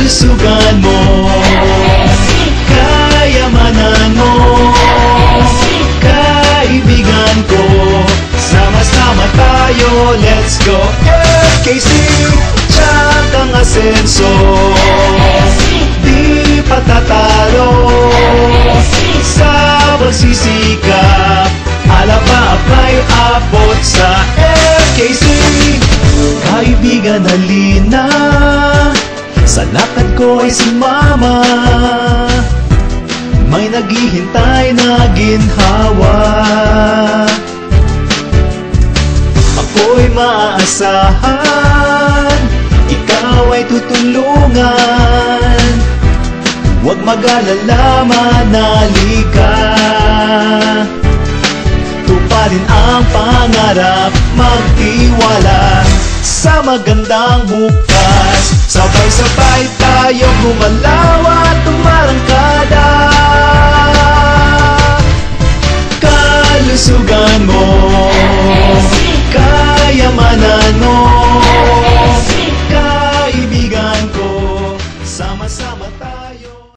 kalusugan mo, kayamanan mo, kaibigan ko. Sama-sama tayo, let's go FKC! Tiyak ang asenso, di patatalo sa pagsisikap. Alabang may abot sa FKC. Kaibigan, halina, sa lakad ko ay si Mama. May naghihintay na ginhawa. Ako'y maaasahan, ikaw ay tutulungan. Huwag mag-alala, manali ka. Tuparin ang pangarap, magtiwala sa magandang bukas. Sabay-sabay tayong gumalaw at tumarangkada.